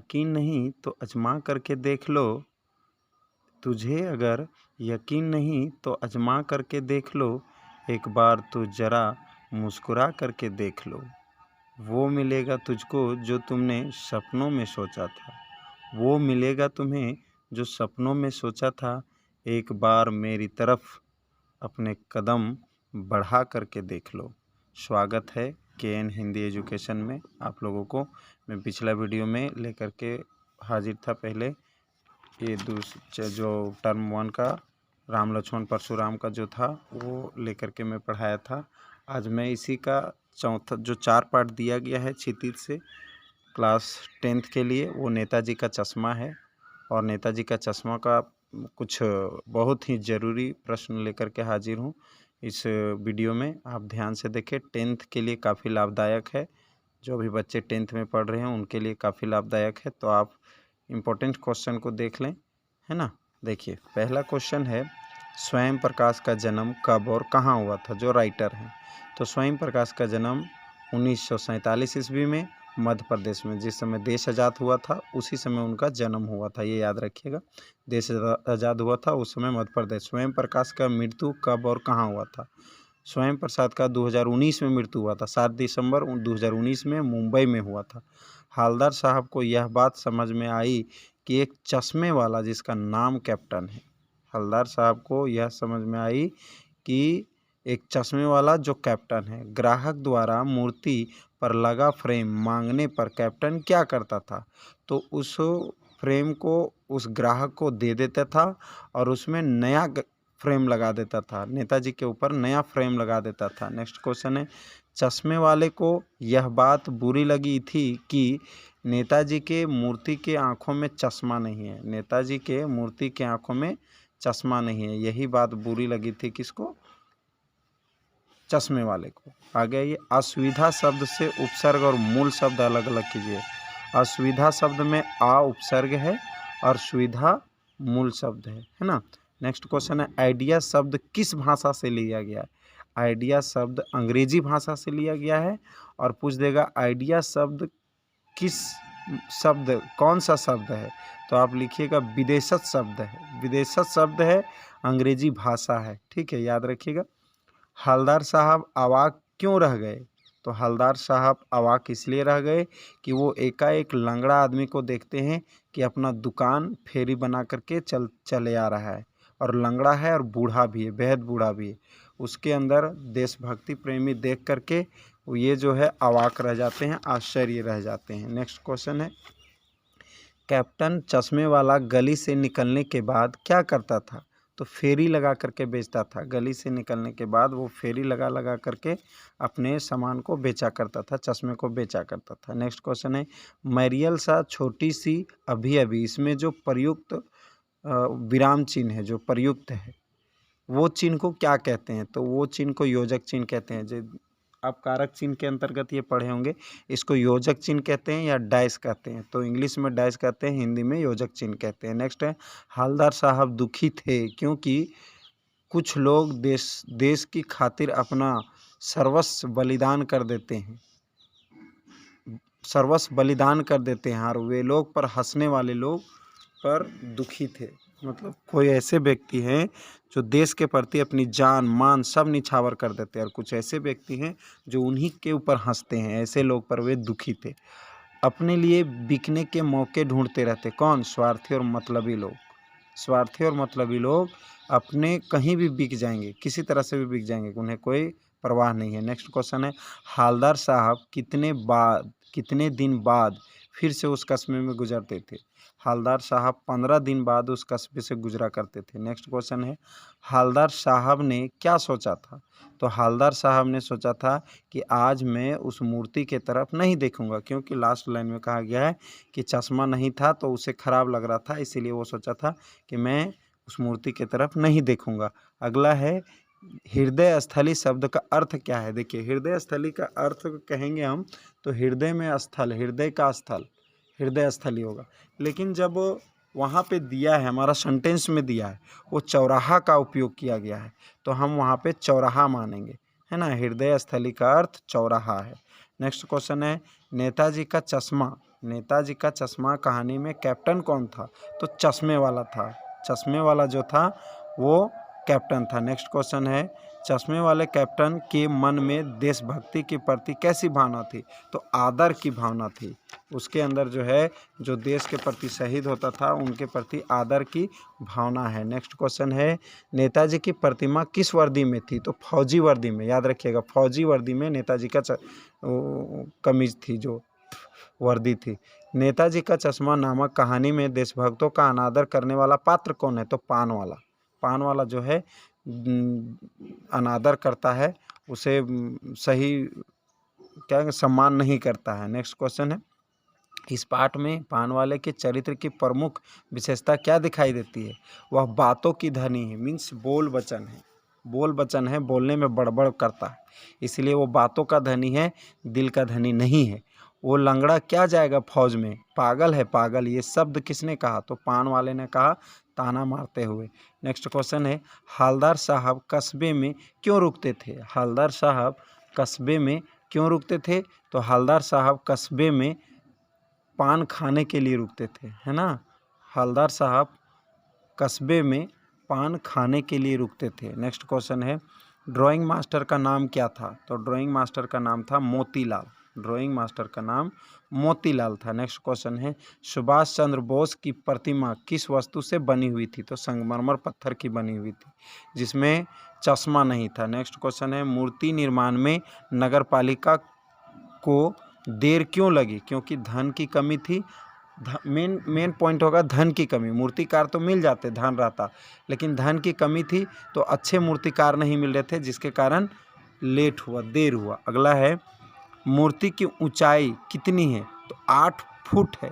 यकीन नहीं तो आजमा करके देख लो, तुझे अगर यकीन नहीं तो आजमा करके देख लो, एक बार तो ज़रा मुस्कुरा करके देख लो। वो मिलेगा तुझको जो तुमने सपनों में सोचा था, वो मिलेगा तुम्हें जो सपनों में सोचा था। एक बार मेरी तरफ अपने कदम बढ़ा करके देख लो। स्वागत है केएन हिंदी एजुकेशन में आप लोगों को। मैं पिछला वीडियो में लेकर के हाजिर था पहले, ये जो टर्म 1 का राम लक्ष्मण परशुराम का जो था वो लेकर के मैं पढ़ाया था। आज मैं इसी का चौथा जो 4 पार्ट दिया गया है क्षितिज से क्लास 10th के लिए, वो नेताजी का चश्मा है। और नेताजी का चश्मा का कुछ बहुत ही ज़रूरी प्रश्न लेकर के हाजिर हूँ इस वीडियो में। आप ध्यान से देखें, 10th के लिए काफ़ी लाभदायक है। जो भी बच्चे 10th में पढ़ रहे हैं उनके लिए काफ़ी लाभदायक है। तो आप इम्पोर्टेंट क्वेश्चन को देख लें, है ना। देखिए, पहला क्वेश्चन है, स्वयं प्रकाश का जन्म कब और कहाँ हुआ था, जो राइटर हैं। तो स्वयं प्रकाश का जन्म 1947 ईस्वी में मध्य प्रदेश में, जिस समय देश आज़ाद हुआ था उसी समय उनका जन्म हुआ था, ये याद रखिएगा। देश आज़ाद हुआ था उस समय मध्य प्रदेश। स्वयं प्रकाश का मृत्यु कब और कहाँ हुआ था। स्वयं प्रसाद का 2019 में मृत्यु हुआ था, 7 दिसंबर 2019 में मुंबई में हुआ था। हालदार साहब को यह बात समझ में आई कि एक चश्मे वाला जिसका नाम कैप्टन है, हवलदार साहब को यह समझ में आई कि एक चश्मे वाला जो कैप्टन है, ग्राहक द्वारा मूर्ति पर लगा फ्रेम मांगने पर कैप्टन क्या करता था। तो उस फ्रेम को उस ग्राहक को दे देता था और उसमें नया फ्रेम लगा देता था, नेताजी के ऊपर नया फ्रेम लगा देता था। नेक्स्ट क्वेश्चन है, चश्मे वाले को यह बात बुरी लगी थी कि नेताजी के मूर्ति के आंखों में चश्मा नहीं है। नेताजी के मूर्ति के आंखों में चश्मा नहीं है, यही बात बुरी लगी थी किसको, चश्मे वाले को। आगे ये असुविधा शब्द से उपसर्ग और मूल शब्द अलग अलग कीजिए। असुविधा शब्द में आ उपसर्ग है और सुविधा मूल शब्द है ना। नेक्स्ट क्वेश्चन है, आइडिया शब्द किस भाषा से लिया गया है। आइडिया शब्द अंग्रेजी भाषा से लिया गया है और पूछ देगा आइडिया शब्द किस शब्द, कौन सा शब्द है। तो आप लिखिएगा विदेशज शब्द है, विदेशज शब्द है, अंग्रेजी भाषा है, ठीक है, याद रखिएगा। हवलदार साहब अवाक क्यों रह गए। तो हवलदार साहब अवाक इसलिए रह गए कि वो एकाएक लंगड़ा आदमी को देखते हैं कि अपना दुकान फेरी बना करके चले आ रहा है, और लंगड़ा है और बूढ़ा भी है, बेहद बूढ़ा भी है। उसके अंदर देशभक्ति प्रेमी देख करके ये जो है अवाक रह जाते हैं, आश्चर्य रह जाते हैं। नेक्स्ट क्वेश्चन है, कैप्टन चश्मे वाला गली से निकलने के बाद क्या करता था। तो फेरी लगा करके बेचता था, गली से निकलने के बाद वो फेरी लगा करके अपने सामान को बेचा करता था, चश्मे को बेचा करता था। नेक्स्ट क्वेश्चन है, मैरियल सा छोटी सी अभी अभी, इसमें जो प्रयुक्त विराम चिन्ह है, जो प्रयुक्त है, वो चिन्ह को क्या कहते हैं। तो वो चिन्ह को योजक चिन्ह कहते हैं। जो आप कारक चिन्ह के अंतर्गत ये पढ़े होंगे, इसको योजक चिन्ह कहते हैं या डैश कहते हैं। तो इंग्लिश में डैश कहते हैं, हिंदी में योजक चिन्ह कहते हैं। नेक्स्ट है, हवलदार साहब दुखी थे क्योंकि कुछ लोग देश की खातिर अपना सर्वस्व बलिदान कर देते हैं, सर्वस्व बलिदान कर देते हैं, और वे लोग पर हंसने वाले लोग पर दुखी थे। मतलब कोई ऐसे व्यक्ति हैं जो देश के प्रति अपनी जान मान सब निछावर कर देते हैं, और कुछ ऐसे व्यक्ति हैं जो उन्हीं के ऊपर हंसते हैं, ऐसे लोग पर वे दुखी थे। अपने लिए बिकने के मौके ढूंढते रहते, कौन, स्वार्थी और मतलबी लोग। स्वार्थी और मतलबी लोग अपने कहीं भी बिक जाएंगे, किसी तरह से भी बिक जाएंगे, उन्हें कोई परवाह नहीं है। नेक्स्ट क्वेश्चन है, हवलदार साहब कितने दिन बाद फिर से उस कस्बे में गुजरते थे। हवलदार साहब 15 दिन बाद उस कस्बे से गुजरा करते थे। नेक्स्ट क्वेश्चन है, हवलदार साहब ने क्या सोचा था। तो हवलदार साहब ने सोचा था कि आज मैं उस मूर्ति के तरफ नहीं देखूंगा, क्योंकि लास्ट लाइन में कहा गया है कि चश्मा नहीं था तो उसे खराब लग रहा था, इसीलिए वो सोचा था कि मैं उस मूर्ति की तरफ नहीं देखूंगा। अगला है, हृदय स्थली शब्द का अर्थ क्या है। देखिए, हृदय स्थली का अर्थ कहेंगे हम तो हृदय में स्थल, हृदय का स्थल, हृदय स्थली होगा। लेकिन जब वहाँ पे दिया है, हमारा सेंटेंस में दिया है, वो चौराहा का उपयोग किया गया है, तो हम वहाँ पे चौराहा मानेंगे, है ना। हृदय स्थली का अर्थ चौराहा है। नेक्स्ट क्वेश्चन है, नेताजी का चश्मा नेताजी का चश्मा कहानी में कैप्टन कौन था? तो चश्मे वाला था। चश्मे वाला जो था वो कैप्टन था। नेक्स्ट क्वेश्चन है, चश्मे वाले कैप्टन के मन में देशभक्ति के प्रति कैसी भावना थी? तो आदर की भावना थी। उसके अंदर जो है, जो देश के प्रति शहीद होता था उनके प्रति आदर की भावना है। नेक्स्ट क्वेश्चन है, नेताजी की प्रतिमा किस वर्दी में थी? तो फौजी वर्दी में। याद रखिएगा, फौजी वर्दी में नेताजी का कमीज थी, जो वर्दी थी। नेताजी का चश्मा नामक कहानी में देशभक्तों का अनादर करने वाला पात्र कौन है? तो पान वाला। पान वाला जो है अनादर करता है, उसे सही क्या सम्मान नहीं करता है। नेक्स्ट क्वेश्चन है, इस पाठ में पान वाले के चरित्र की प्रमुख विशेषता क्या दिखाई देती है? वह बातों की धनी है, मीन्स बोल वचन है। बोल वचन है, बोलने में बड़बड़ करता है, इसलिए वो बातों का धनी है, दिल का धनी नहीं है। वो लंगड़ा क्या जाएगा फौज में? पागल है पागल। ये शब्द किसने कहा? तो पान वाले ने कहा, ताना मारते हुए। नेक्स्ट क्वेश्चन है, हवलदार साहब कस्बे में क्यों रुकते थे? हवलदार साहब कस्बे में क्यों रुकते थे? तो हवलदार साहब कस्बे में पान खाने के लिए रुकते थे, है ना। हवलदार साहब कस्बे में पान खाने के लिए रुकते थे। नेक्स्ट क्वेश्चन है, ड्राइंग मास्टर का नाम क्या था? तो ड्राइंग मास्टर का नाम था मोतीलाल। ड्राइंग मास्टर का नाम मोतीलाल था। नेक्स्ट क्वेश्चन है, सुभाष चंद्र बोस की प्रतिमा किस वस्तु से बनी हुई थी? तो संगमरमर पत्थर की बनी हुई थी, जिसमें चश्मा नहीं था। नेक्स्ट क्वेश्चन है, मूर्ति निर्माण में नगर पालिका को देर क्यों लगी? क्योंकि धन की कमी थी। मेन पॉइंट होगा धन की कमी। मूर्तिकार तो मिल जाते, धन रहता, लेकिन धन की कमी थी, तो अच्छे मूर्तिकार नहीं मिल रहे थे, जिसके कारण लेट हुआ, देर हुआ। अगला है, मूर्ति की ऊंचाई कितनी है? तो 8 फुट है।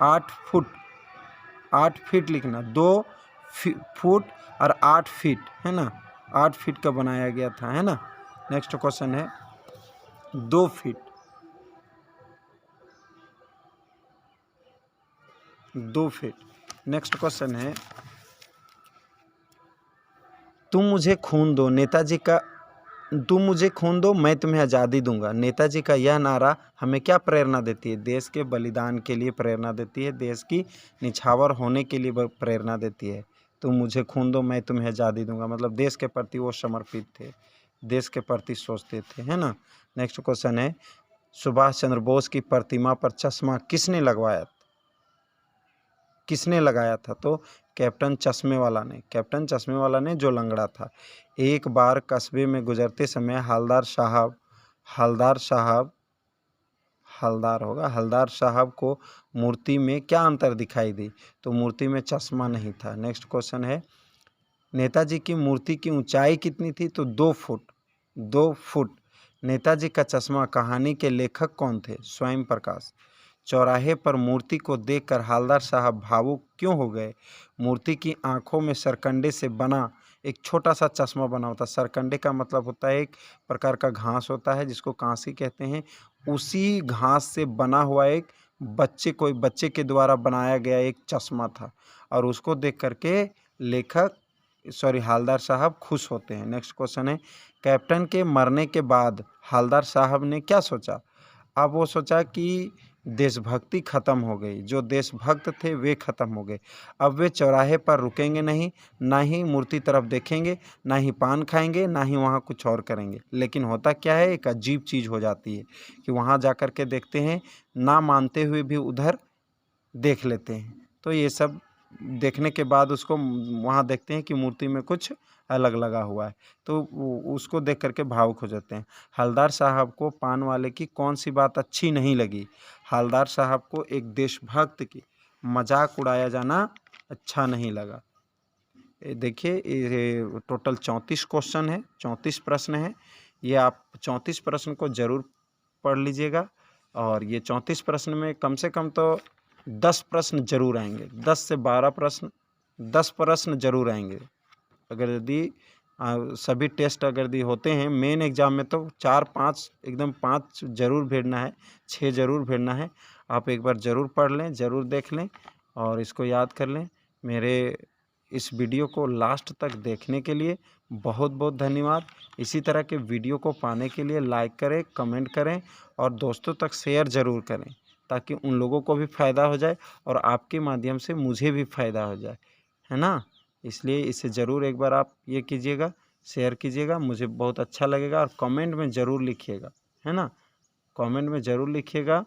8 फुट, 8 फीट लिखना, 2 फुट और 8 फीट, है ना। 8 फीट का बनाया गया था, है ना। नेक्स्ट क्वेश्चन है, 2 फीट, 2 फीट। नेक्स्ट क्वेश्चन है, तुम मुझे खून दो, नेताजी का तुम मुझे खून दो मैं तुम्हें आज़ादी दूंगा। नेताजी का यह नारा हमें क्या प्रेरणा देती है? देश के बलिदान के लिए प्रेरणा देती है, देश की निछावर होने के लिए प्रेरणा देती है। तुम मुझे खून दो मैं तुम्हें आज़ादी दूंगा, मतलब देश के प्रति वो समर्पित थे, देश के प्रति सोचते थे, है ना। नेक्स्ट क्वेश्चन है, सुभाष चंद्र बोस की प्रतिमा पर चश्मा किसने लगवाया? किसने लगाया था? तो कैप्टन चश्मे वाला ने। कैप्टन चश्मे वाला ने, जो लंगड़ा था। एक बार कस्बे में गुजरते समय हवलदार साहब को मूर्ति में क्या अंतर दिखाई दी? तो मूर्ति में चश्मा नहीं था। नेक्स्ट क्वेश्चन है, नेताजी की मूर्ति की ऊंचाई कितनी थी? तो 2 फुट, 2 फुट। नेताजी का चश्मा कहानी के लेखक कौन थे? स्वयं प्रकाश। चौराहे पर मूर्ति को देखकर हवलदार साहब भावुक क्यों हो गए? मूर्ति की आंखों में सरकंडे से बना एक छोटा सा चश्मा बना होता है। सरकंडे का मतलब होता है एक प्रकार का घास होता है, जिसको कांसी कहते हैं। उसी घास से बना हुआ एक कोई बच्चे के द्वारा बनाया गया एक चश्मा था, और उसको देख करके हवलदार साहब खुश होते हैं। नेक्स्ट क्वेश्चन है, कैप्टन के मरने के बाद हवलदार साहब ने क्या सोचा? अब वो सोचा कि देशभक्ति खत्म हो गई, जो देशभक्त थे वे खत्म हो गए। अब वे चौराहे पर रुकेंगे नहीं, ना ही मूर्ति तरफ देखेंगे, ना ही पान खाएंगे, ना ही वहाँ कुछ और करेंगे। लेकिन होता क्या है, एक अजीब चीज़ हो जाती है कि वहाँ जा कर के देखते हैं, ना मानते हुए भी उधर देख लेते हैं। तो ये सब देखने के बाद उसको वहाँ देखते हैं कि मूर्ति में कुछ अलग लगा हुआ है, तो उसको देख करके भावुक हो जाते हैं। हवलदार साहब को पान वाले की कौन सी बात अच्छी नहीं लगी? हवलदार साहब को एक देशभक्त की मजाक उड़ाया जाना अच्छा नहीं लगा। देखिए, ये टोटल 34 क्वेश्चन है, 34 प्रश्न है। ये आप 34 प्रश्न को ज़रूर पढ़ लीजिएगा, और ये 34 प्रश्न में कम से कम तो 10 प्रश्न जरूर आएंगे, 10 से 12 प्रश्न, 10 प्रश्न जरूर आएंगे। अगर यदि सभी टेस्ट अगर यदि होते हैं मेन एग्ज़ाम में, तो 4-5 एकदम 5 जरूर भेजना है, 6 जरूर भेजना है। आप एक बार ज़रूर पढ़ लें, ज़रूर देख लें और इसको याद कर लें। मेरे इस वीडियो को लास्ट तक देखने के लिए बहुत बहुत धन्यवाद। इसी तरह के वीडियो को पाने के लिए लाइक करें, कमेंट करें और दोस्तों तक शेयर ज़रूर करें, ताकि उन लोगों को भी फ़ायदा हो जाए और आपके माध्यम से मुझे भी फ़ायदा हो जाए, है ना। इसलिए इसे ज़रूर एक बार आप ये कीजिएगा, शेयर कीजिएगा, मुझे बहुत अच्छा लगेगा। और कमेंट में ज़रूर लिखिएगा, है ना, कमेंट में ज़रूर लिखिएगा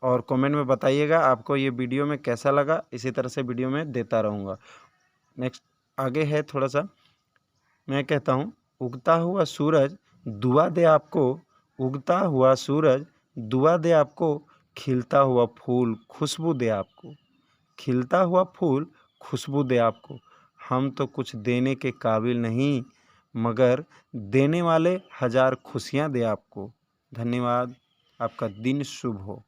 और कमेंट में बताइएगा आपको ये वीडियो में कैसा लगा। इसी तरह से वीडियो में देता रहूँगा। नेक्स्ट आगे है थोड़ा सा, मैं कहता हूँ, उगता हुआ सूरज दुआ दे आपको, उगता हुआ सूरज दुआ दे आपको, खिलता हुआ फूल खुशबू दे आपको, खिलता हुआ फूल खुशबू दे आपको। हम तो कुछ देने के काबिल नहीं, मगर देने वाले 1000 खुशियाँ दे आपको। धन्यवाद। आपका दिन शुभ हो।